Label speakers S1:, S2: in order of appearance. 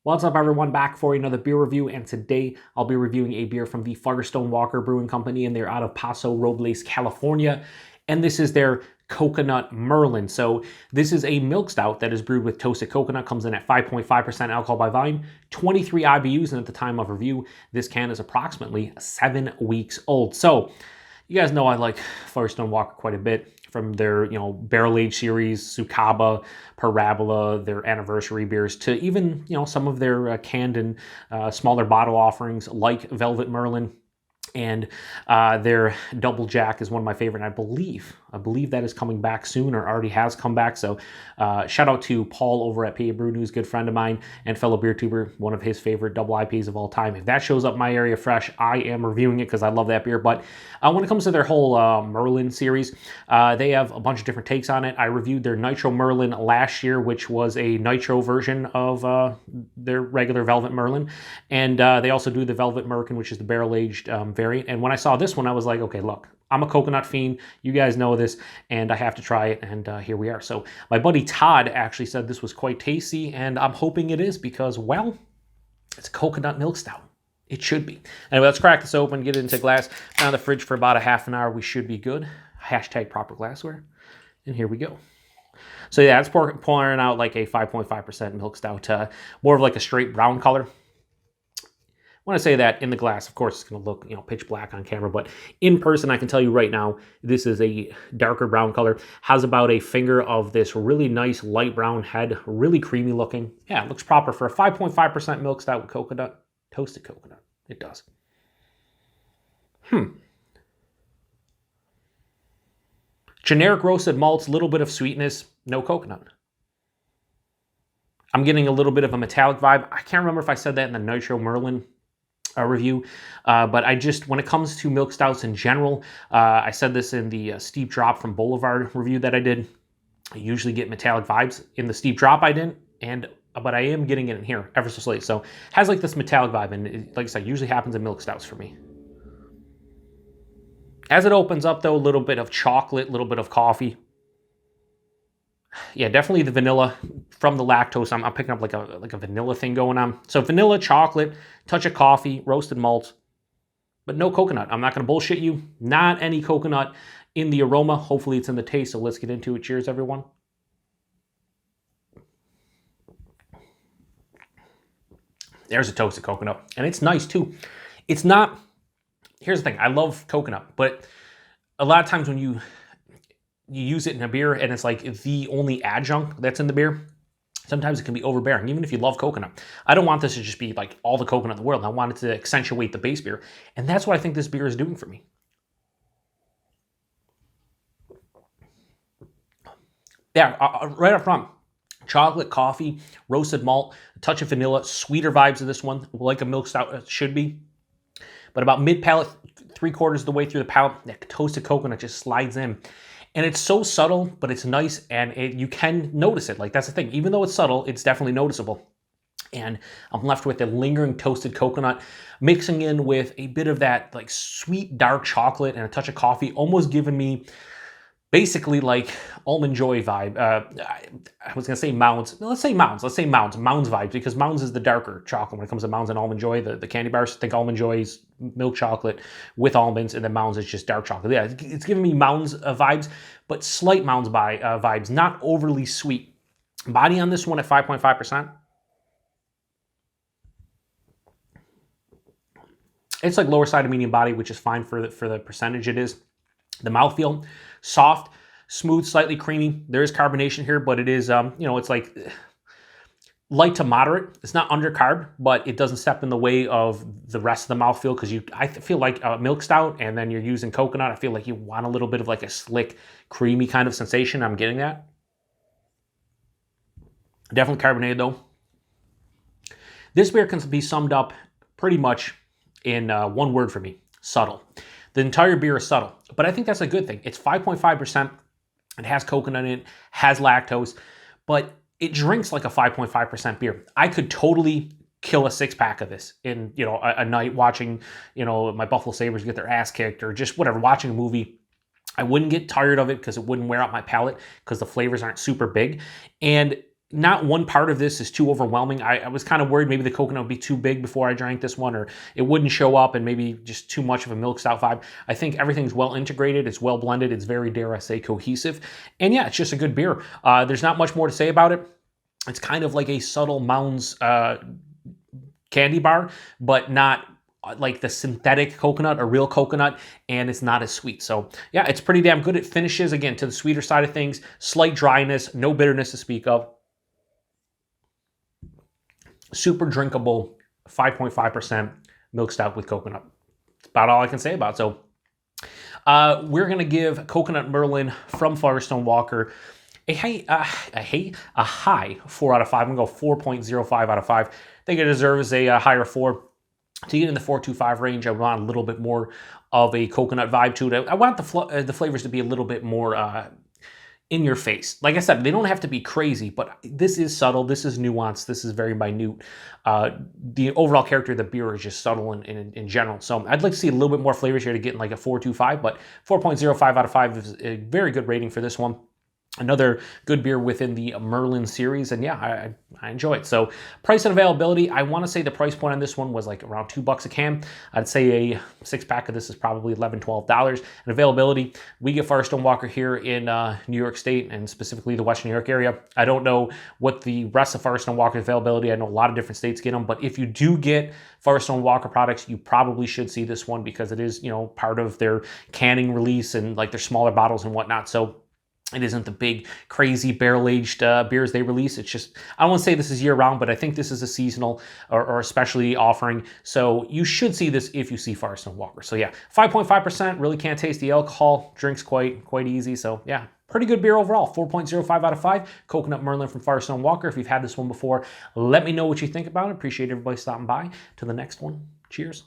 S1: What's up, everyone? Back for another beer review, and today I'll be reviewing a beer from the Firestone Walker Brewing Company, and they're out of Paso Robles, California, and this is their Coconut Merlin. So this is a milk stout that is brewed with toasted coconut, comes in at 5.5% alcohol by volume, 23 IBUs, and at the time of review, this can is approximately 7 weeks old. So you guys know I like Firestone Walker quite a bit. From their, barrel aged series, Sukaba, Parabola, their anniversary beers, to even, some of their canned and smaller bottle offerings like Velvet Merlin. And their Double Jack is one of my favorite. And I believe that is coming back soon, or already has come back. So shout out to Paul over at PA Brew News, good friend of mine and fellow beer tuber, one of his favorite double IPs of all time. If that shows up my area fresh, I am reviewing it because I love that beer. But when it comes to their whole Merlin series, they have a bunch of different takes on it. I reviewed their Nitro Merlin last year, which was a nitro version of their regular Velvet Merlin. And they also do the Velvet Merkin, which is the barrel-aged variant. And when I saw this one, I was like, okay, look, I'm a coconut fiend. You guys know this, and I have to try it, and here we are. So my buddy Todd actually said this was quite tasty, and I'm hoping it is because, well, it's a coconut milk stout. It should be. Anyway, let's crack this open, get it into glass, down the fridge for about a half an hour. We should be good. Hashtag proper glassware. And here we go. So yeah, it's pouring out like a 5.5% milk stout, more of like a straight brown color. When I say that, in the glass, of course, it's going to look, pitch black on camera, but in person, I can tell you right now, this is a darker brown color, has about a finger of this really nice light brown head, really creamy looking. Yeah, it looks proper for a 5.5% milk stout with coconut, toasted coconut. It does. Generic roasted malts, little bit of sweetness, no coconut. I'm getting a little bit of a metallic vibe. I can't remember if I said that in the Nitro Merlin review, but when it comes to milk stouts in general, I said this in the Steep Drop from Boulevard review that I did. I usually get metallic vibes. In the Steep Drop I didn't, but I am getting it in here ever so slightly. So it has like this metallic vibe, and like I said, usually happens in milk stouts for me. As it opens up though, a little bit of chocolate, a little bit of coffee. Yeah, definitely the vanilla from the lactose. I'm picking up like a vanilla thing going on. So vanilla, chocolate, touch of coffee, roasted malt, but no coconut. I'm not going to bullshit you. Not any coconut in the aroma. Hopefully it's in the taste. So let's get into it. Cheers, everyone. There's a toasted coconut, and it's nice too. It's not. Here's the thing. I love coconut, but a lot of times when you use it in a beer and it's like the only adjunct that's in the beer, sometimes it can be overbearing, even if you love coconut. I don't want this to just be like all the coconut in the world. I want it to accentuate the base beer. And that's what I think this beer is doing for me. Yeah, right up front, chocolate, coffee, roasted malt, a touch of vanilla, sweeter vibes of this one, like a milk stout should be. But about mid-palate, 3/4 of the way through the palate, that toasted coconut just slides in. And it's so subtle, but it's nice, and you can notice it. Like, that's the thing. Even though it's subtle, it's definitely noticeable. And I'm left with a lingering toasted coconut, mixing in with a bit of that like sweet dark chocolate and a touch of coffee, almost giving me basically like Almond Joy vibe. I was gonna say Mounds. Let's say Mounds. Let's say Mounds. Mounds vibes, because Mounds is the darker chocolate when it comes to Mounds and Almond Joy. The candy bars, think Almond Joy's milk chocolate with almonds, and then Mounds is just dark chocolate. Yeah, it's giving me Mounds vibes, but slight Mounds vibes, not overly sweet. Body on this one at 5.5%. It's like lower side of medium body, which is fine for the percentage it is. The mouthfeel, soft, smooth, slightly creamy. There is carbonation here, but it is, it's like light to moderate. It's not undercarb, but it doesn't step in the way of the rest of the mouthfeel, because I feel like a milk stout, and then you're using coconut. I feel like you want a little bit of like a slick, creamy kind of sensation. I'm getting that. Definitely carbonated though. This beer can be summed up pretty much in one word for me: subtle. The entire beer is subtle, but I think that's a good thing. It's 5.5%. It has coconut in it, has lactose, but it drinks like a 5.5% beer. I could totally kill a 6-pack of this in, a night watching, my Buffalo Sabres get their ass kicked, or just whatever, watching a movie. I wouldn't get tired of it because it wouldn't wear out my palate, because the flavors aren't super big. And not one part of this is too overwhelming. I was kind of worried maybe the coconut would be too big before I drank this one, or it wouldn't show up and maybe just too much of a milk stout vibe. I think everything's well integrated, it's well blended, it's very, dare I say, cohesive. And yeah, it's just a good beer. There's not much more to say about it. It's kind of like a subtle Mounds candy bar, but not like the synthetic coconut or real coconut, and it's not as sweet. So yeah, it's pretty damn good. It finishes, again, to the sweeter side of things, slight dryness, no bitterness to speak of. Super drinkable, 5.5% milk stout with coconut. That's about all I can say about it. So we're going to give Coconut Merlin from Firestone Walker a high 4 out of 5. I'm going to go 4.05 out of 5. I think it deserves a higher 4. To get in the 4.25 range, I want a little bit more of a coconut vibe to it. I want the flavors to be a little bit more in your face. Like I said, they don't have to be crazy, but this is subtle, this is nuanced, this is very minute. The overall character of the beer is just subtle in general. So I'd like to see a little bit more flavors here to get in like a 4.25, but 4.05 out of 5 is a very good rating for this one. Another good beer within the Merlin series, and yeah, I enjoy it. So price and availability, I want to say the price point on this one was like around $2 a can. I'd say a 6-pack of this is probably $11, $12. And availability, we get Firestone Walker here in New York State, and specifically the Western New York area. I don't know what the rest of Firestone Walker's availability. I know a lot of different states get them, but if you do get Firestone Walker products, you probably should see this one because it is, you know, part of their canning release and like their smaller bottles and whatnot. So it isn't the big, crazy barrel-aged beers they release. It's just, I don't want to say this is year-round, but I think this is a seasonal or especially offering. So you should see this if you see Firestone Walker. So yeah, 5.5%, really can't taste the alcohol. Drinks quite easy. So yeah, pretty good beer overall. 4.05 out of 5. Coconut Merlin from Firestone Walker. If you've had this one before, let me know what you think about it. Appreciate everybody stopping by. To the next one, cheers.